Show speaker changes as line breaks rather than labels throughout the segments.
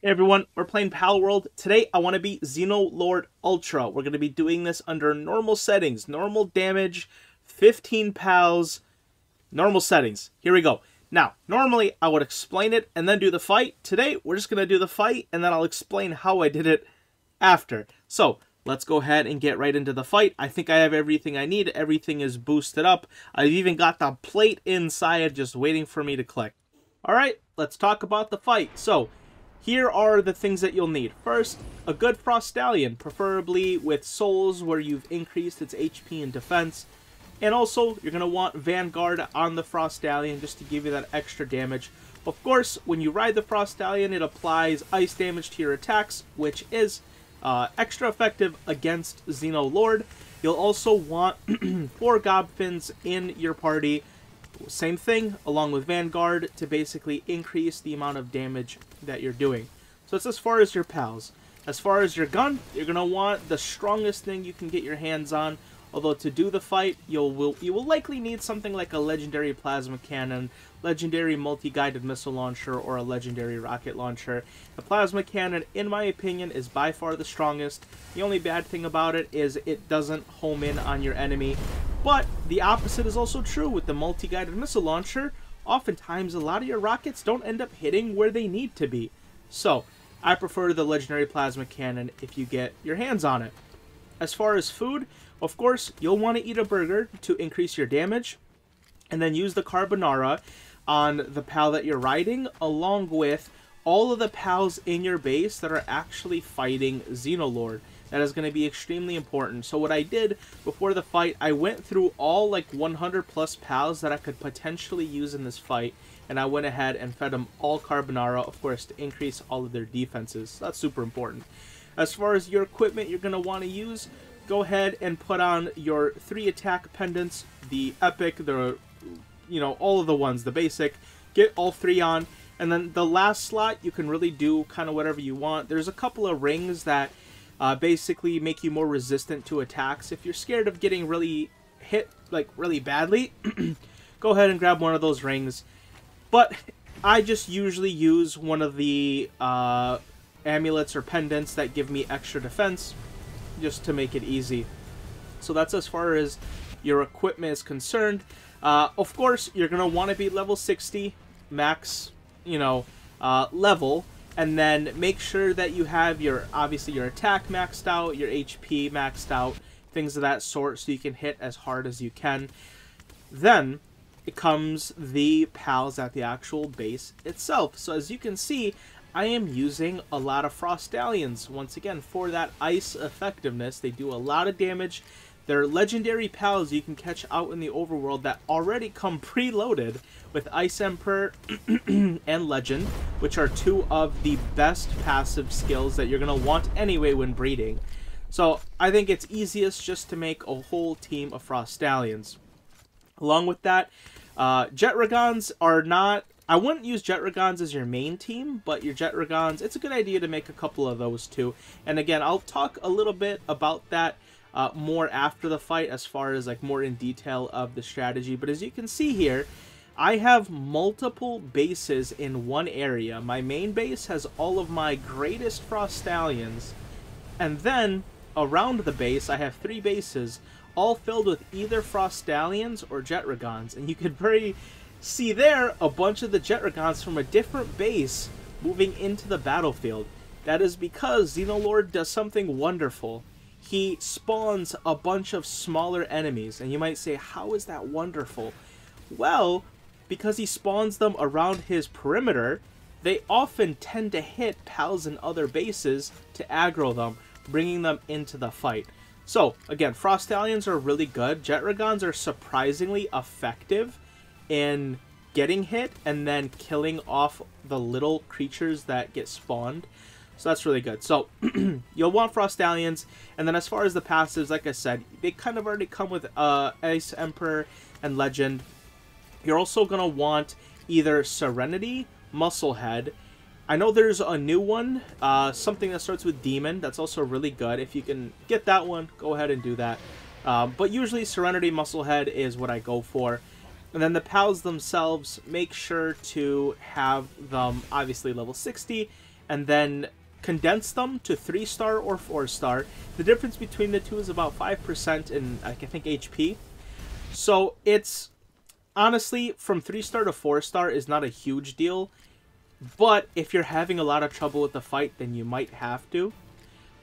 Hey everyone, we're playing Pal World. Today I want to be Xenolord Ultra. We're going to be doing this under normal settings. Normal damage, 15 pals, normal settings. Here we go. Now, normally I would explain it and then do the fight. Today we're just going to do the fight and then I'll explain how I did it after. So, let's go ahead and get right into the fight. I think I have everything I need. Everything is boosted up. I've even got the plate inside just waiting for me to click. Alright, let's talk about the fight. So, here are the things that you'll need. First, a good Frost Stallion, preferably with souls where you've increased its HP and defense. And also, you're going to want Vanguard on the Frost Stallion just to give you that extra damage. Of course, when you ride the Frost Stallion, it applies ice damage to your attacks, which is extra effective against Xenolord. You'll also want 4 Gobfins in your party. Same thing, along with Vanguard, to basically increase the amount of damage that you're doing. So it's as far as your pals. As far as your gun, you're going to want the strongest thing you can get your hands on. Although to do the fight, you will likely need something like a legendary plasma cannon, legendary multi-guided missile launcher, or a legendary rocket launcher. The plasma cannon, in my opinion, is by far the strongest. The only bad thing about it is it doesn't home in on your enemy. But the opposite is also true with the multi-guided missile launcher. Oftentimes, a lot of your rockets don't end up hitting where they need to be. So, I prefer the legendary plasma cannon if you get your hands on it. As far as food, of course, you'll want to eat a burger to increase your damage, and then use the carbonara on the pal that you're riding, along with all of the pals in your base that are actually fighting Xenolord. That is going to be extremely important. So what I did before the fight, I went through all like 100 plus pals that I could potentially use in this fight, and I went ahead and fed them all carbonara, of course, to increase all of their defenses. That's super important. As far as your equipment you're going to want to use, go ahead and put on your 3 attack pendants, the epic, the, all of the ones, the basic. Get all 3 on, and then the last slot you can really do kind of whatever you want. There's a couple of rings that basically make you more resistant to attacks. If you're scared of getting really hit, like really badly, go ahead and grab one of those rings. But I just usually use one of the amulets or pendants that give me extra defense, just to make it easy. So that's as far as your equipment is concerned. Of course, you're going to want to be level 60 max, level. And then make sure that you have obviously your attack maxed out, your HP maxed out, things of that sort, so you can hit as hard as you can. Then it comes the pals at the actual base itself. So as you can see, I am using a lot of Frost Stallions, once again, for that ice effectiveness. They do a lot of damage. They're legendary pals you can catch out in the overworld that already come preloaded with Ice Emperor and Legend, which are 2 of the best passive skills that you're going to want anyway when breeding. So I think it's easiest just to make a whole team of Frost Stallions. Along with that, Jet Regons are not... I wouldn't use Jet Regons as your main team, but your Jet Regons, it's a good idea to make a couple of those too. And again, I'll talk a little bit about that more after the fight, as far as like more in detail of the strategy. But as you can see here, I have multiple bases in one area. My main base has all of my greatest Frost Stallions, and then around the base I have 3 bases, all filled with either Frost Stallions or Jet Regons. And you can see there a bunch of the Jet Regons from a different base moving into the battlefield. That is because Xenolord does something wonderful. He spawns a bunch of smaller enemies, and you might say, how is that wonderful? Well, because he spawns them around his perimeter, they often tend to hit pals in other bases to aggro them, bringing them into the fight. So, again, Frost Stallions are really good. Jet Regons are surprisingly effective in getting hit and then killing off the little creatures that get spawned. So that's really good. So you'll want Frost Stallions. And then as far as the passives, like I said, they kind of already come with Ice Emperor and Legend. You're also going to want either Serenity, Musclehead. I know there's a new one, something that starts with Demon. That's also really good. If you can get that one, go ahead and do that. But usually Serenity, Musclehead is what I go for. And then the pals themselves, make sure to have them obviously level 60 and then condense them to 3-star or 4-star. The difference between the two is about 5% in, I think, HP. So it's honestly, from 3-star to 4-star is not a huge deal, but if you're having a lot of trouble with the fight, then you might have to.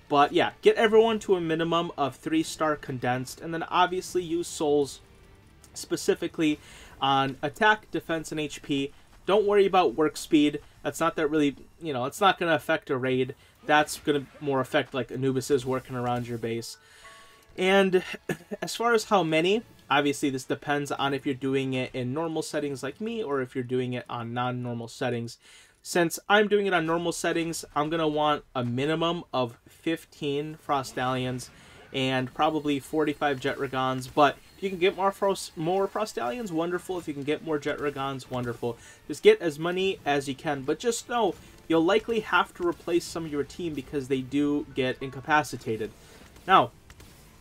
But yeah, get everyone to a minimum of 3-star condensed, and then obviously use souls specifically on attack, defense, and HP. Don't worry about work speed. That's not that really, you know, it's not going to affect a raid. That's going to more affect like Anubis's working around your base. And as far as how many, obviously this depends on if you're doing it in normal settings like me or if you're doing it on non-normal settings. Since I'm doing it on normal settings, I'm going to want a minimum of 15 Frostallions and probably 45 Jetragons. But if you can get more Frostallions, wonderful. If you can get more Jetragons, wonderful. Just get as many as you can. But just know, you'll likely have to replace some of your team because they do get incapacitated. Now,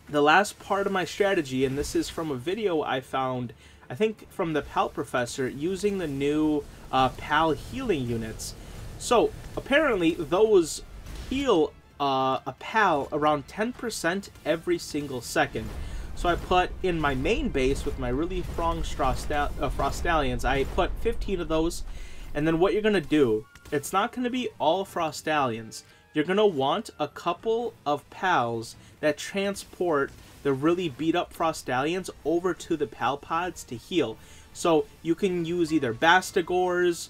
the last part of my strategy, and this is from a video I found, I think from the PAL professor, using the new PAL healing units. So, apparently, those heal a PAL around 10% every single second. So I put in my main base with my really strong Frostallions, I put 15 of those, and then what you're going to do, it's not going to be all Frostallions. You're going to want a couple of PALs that transport the really beat up Frostallions over to the PAL pods to heal. So you can use either Bastigors,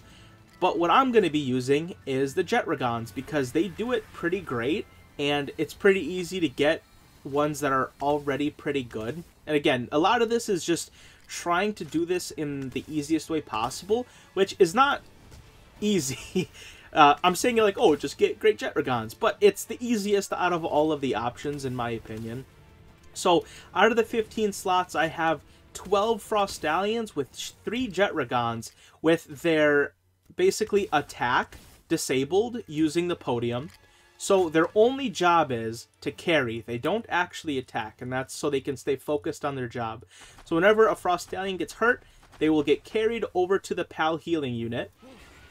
but what I'm going to be using is the Jetragons because they do it pretty great, and it's pretty easy to get ones that are already pretty good. And again, a lot of this is just trying to do this in the easiest way possible, which is not easy. I'm saying like, oh, just get great Jetragons, but it's the easiest out of all of the options in my opinion. So out of the 15 slots, I have 12 Frostallions with 3 Jetragons with their basically attack disabled using the podium. So their only job is to carry. They don't actually attack, and that's so they can stay focused on their job. So whenever a Frostallion gets hurt, they will get carried over to the PAL healing unit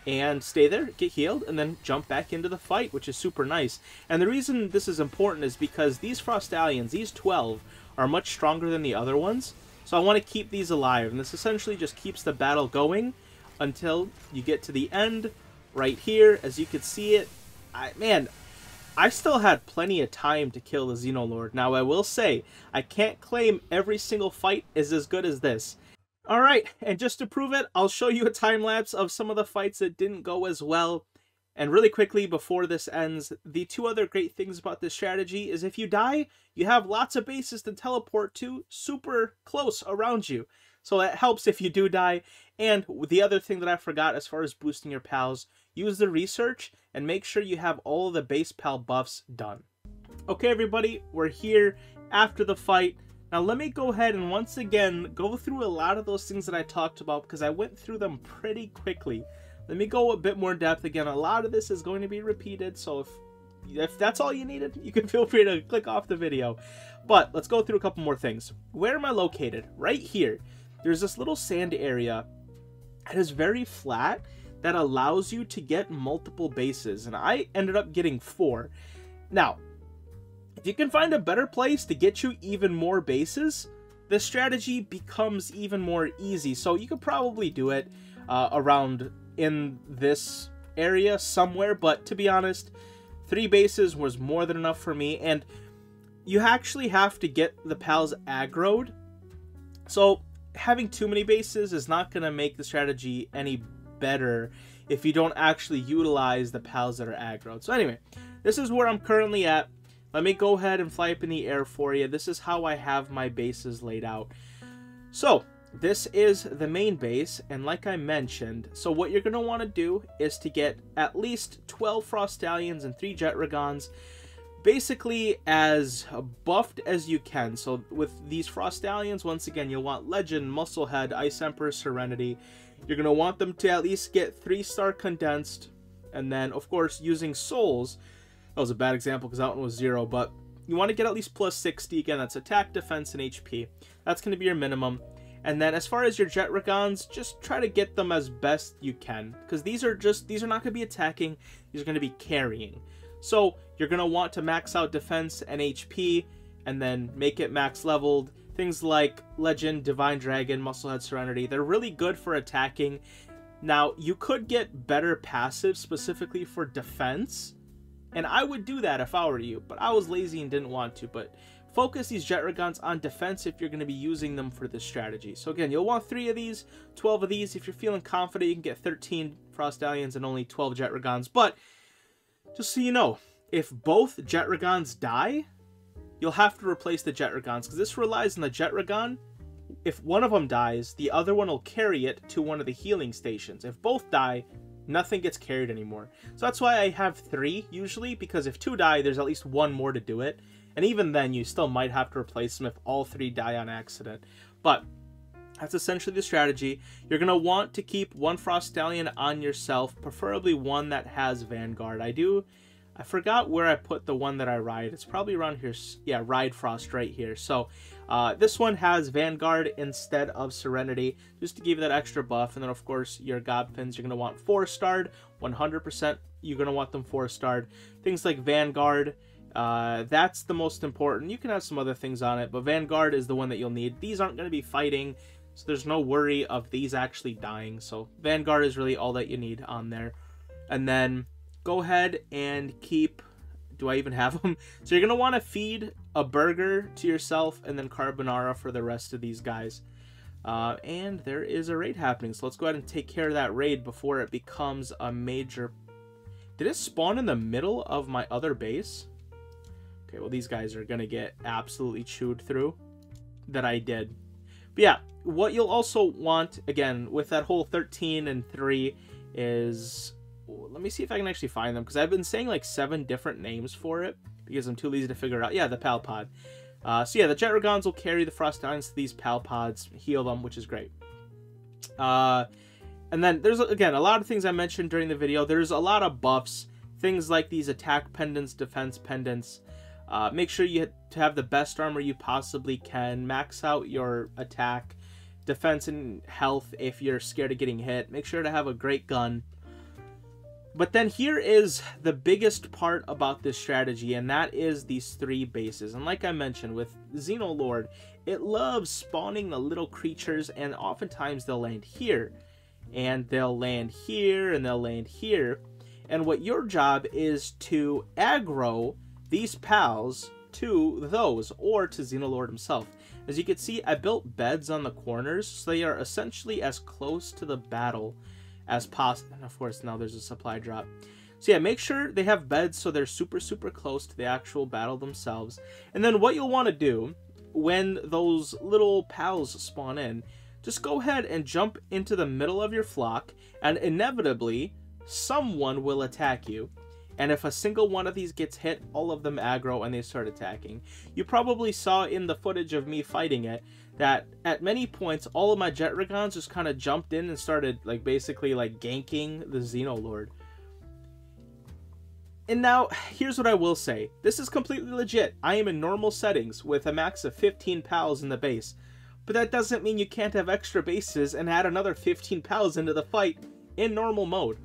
and stay there, get healed, and then jump back into the fight, which is super nice. And the reason this is important is because these Frostallions, these 12, are much stronger than the other ones. So I want to keep these alive, and this essentially just keeps the battle going until you get to the end right here. As you can see it, I still had plenty of time to kill the Xenolord. Now, I will say, I can't claim every single fight is as good as this. Alright, and just to prove it, I'll show you a time-lapse of some of the fights that didn't go as well. And really quickly, before this ends, the 2 other great things about this strategy is if you die, you have lots of bases to teleport to super close around you. So that helps if you do die. And the other thing that I forgot as far as boosting your pals, use the research and make sure you have all of the base pal buffs done. Okay everybody, we're here after the fight. Now let me go ahead and once again go through a lot of those things that I talked about because I went through them pretty quickly. Let me go a bit more depth again. A lot of this is going to be repeated, so if that's all you needed, you can feel free to click off the video. But let's go through a couple more things. Where am I located? Right here. There's this little sand area that is very flat that allows you to get multiple bases, and I ended up getting 4. Now, if you can find a better place to get you even more bases, the strategy becomes even more easy. So you could probably do it around in this area somewhere, but to be honest, 3 bases was more than enough for me, and you actually have to get the pals aggroed. So having too many bases is not going to make the strategy any better if you don't actually utilize the pals that are aggroed. So anyway, this is where I'm currently at. Let me go ahead and fly up in the air for you. This is how I have my bases laid out. So this is the main base, and like I mentioned, so what you're going to want to do is to get at least 12 Frostallions and 3 Jetragons, basically as buffed as you can. So with these Frostallions, once again, you'll want Legend, Musclehead, Ice Emperor, Serenity. You're going to want them to at least get 3-star condensed, and then, of course, using souls. That was a bad example because that one was 0, but you want to get at least plus 60. Again, that's attack, defense, and HP. That's going to be your minimum. And then as far as your Jet Regons, just try to get them as best you can, because these are not going to be attacking, these are going to be carrying. So you're going to want to max out defense and HP, and then make it max leveled. Things like Legend, Divine Dragon, Musclehead, Serenity, they're really good for attacking. Now, you could get better passives specifically for defense, and I would do that if I were you, but I was lazy and didn't want to. But focus these Jet Regons on defense if you're going to be using them for this strategy. So again, you'll want 3 of these, 12 of these. If you're feeling confident, you can get 13 Frost Stallions and only 12 Jet Regons. But just so you know, if both Jet Regons die, you'll have to replace the Jet Regons, because this relies on the Jet Regon. If one of them dies, the other one will carry it to one of the healing stations. If both die, nothing gets carried anymore. So that's why I have 3 usually, because if 2 die, there's at least 1 more to do it. And even then, you still might have to replace them if all 3 die on accident. But that's essentially the strategy. You're going to want to keep 1 Frost Stallion on yourself, preferably one that has Vanguard. I forgot where I put the one that I ride. It's probably around here. Yeah, Ride Frost right here. So this one has Vanguard instead of Serenity, just to give you that extra buff. And then, of course, your God Pins, you're going to want 4-starred. 100% you're going to want them 4-starred. Things like Vanguard, that's the most important. You can have some other things on it, but Vanguard is the one that you'll need. These aren't going to be fighting, so there's no worry of these actually dying. So Vanguard is really all that you need on there. And then go ahead and keep... Do I even have them? So you're going to want to feed a burger to yourself and then carbonara for the rest of these guys. And there is a raid happening, so let's go ahead and take care of that raid before it becomes a major... Did it spawn in the middle of my other base? Okay, well, these guys are going to get absolutely chewed through. That I did. But yeah, what you'll also want, again, with that whole 13 and 3 is... Let me see if I can actually find them, because I've been saying like 7 different names for it, because I'm too lazy to figure out. Yeah, the Pal Pod. So yeah, the Jet Regons will carry the Frost Stallions to these Pal Pods, heal them, which is great. And then there's, again, a lot of things I mentioned during the video. There's a lot of buffs, things like these attack pendants, defense pendants. Make sure you have the best armor you possibly can. Max out your attack, defense, and health if you're scared of getting hit. Make sure to have a great gun. But then here is the biggest part about this strategy, and that is these 3 bases. And like I mentioned, with Xenolord, it loves spawning the little creatures, and oftentimes they'll land here. And they'll land here, and they'll land here. And what your job is to aggro these pals to those, or to Xenolord himself. As you can see, I built beds on the corners, so they are essentially as close to the battle as possible. And of course, now there's a supply drop. So yeah, make sure they have beds so they're super, super close to the actual battle themselves. And then what you'll want to do when those little pals spawn in, just go ahead and jump into the middle of your flock, and inevitably, someone will attack you. And if a single one of these gets hit, all of them aggro and they start attacking. You probably saw in the footage of me fighting it that at many points, all of my Jet Regons just kind of jumped in and started like basically like ganking the Xenolord. And now, here's what I will say. This is completely legit. I am in normal settings with a max of 15 pals in the base. But that doesn't mean you can't have extra bases and add another 15 pals into the fight in normal mode.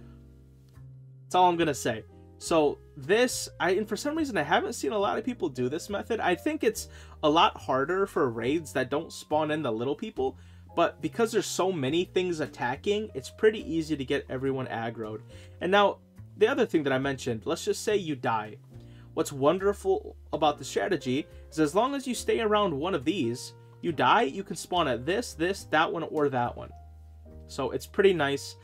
That's all I'm going to say. So this, and for some reason I haven't seen a lot of people do this method. I think it's a lot harder for raids that don't spawn in the little people, but because there's so many things attacking, it's pretty easy to get everyone aggroed. And now, the other thing that I mentioned, let's just say you die. What's wonderful about the strategy is as long as you stay around one of these, you die, you can spawn at this, that one, or that one. So it's pretty nice.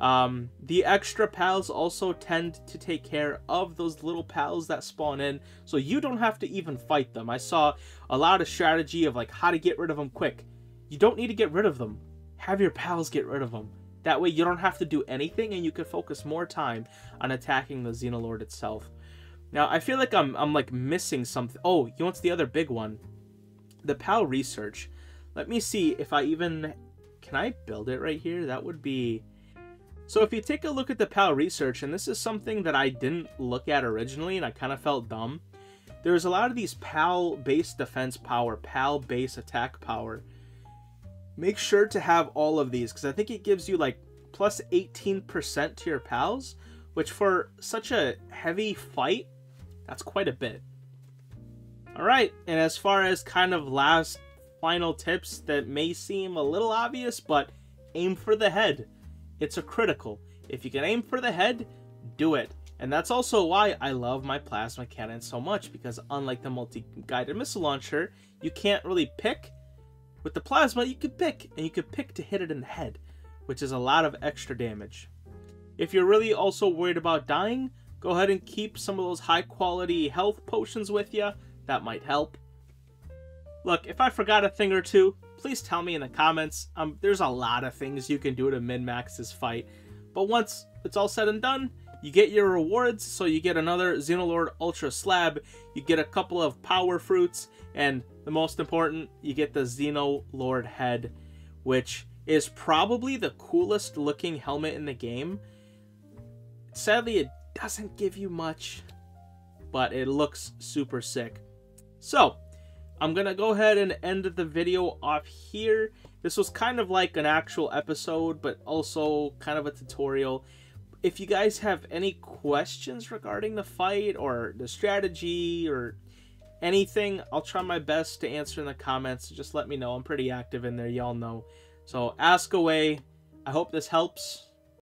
The extra pals also tend to take care of those little pals that spawn in, so you don't have to even fight them. I saw a lot of strategy of like how to get rid of them quick. You don't need to get rid of them. Have your pals get rid of them. That way you don't have to do anything and you can focus more time on attacking the Xenolord itself. Now, I feel like I'm like missing something. Oh, you know what's the other big one? The pal research. Let me see if I even... Can I build it right here? That would be... So if you take a look at the PAL research, and this is something that I didn't look at originally and I kind of felt dumb, there's a lot of these PAL base defense power, PAL base attack power. make sure to have all of these, because I think it gives you like plus 18% to your pals, which for such a heavy fight, that's quite a bit. Alright, and as far as kind of last final tips that may seem a little obvious, but aim for the head. It's a critical. If you can aim for the head, do it. And that's also why I love my plasma cannon so much, because unlike the multi-guided missile launcher, you can't really pick. With the plasma, you can pick, and you can pick to hit it in the head, which is a lot of extra damage. If you're really also worried about dying, go ahead and keep some of those high-quality health potions with you. That might help. Look, if I forgot a thing or two, please tell me in the comments. There's a lot of things you can do to min-max this fight, but once it's all said and done, you get your rewards. So you get another Xenolord Ultra Slab, you get a couple of power fruits, and the most important, you get the Xenolord head, which is probably the coolest looking helmet in the game. Sadly, it doesn't give you much, but it looks super sick. So, I'm gonna go ahead and end the video off here. This was kind of like an actual episode, but also kind of a tutorial. If you guys have any questions regarding the fight or the strategy or anything, I'll try my best to answer in the comments. Just let me know. I'm pretty active in there, y'all know. So ask away. I hope this helps.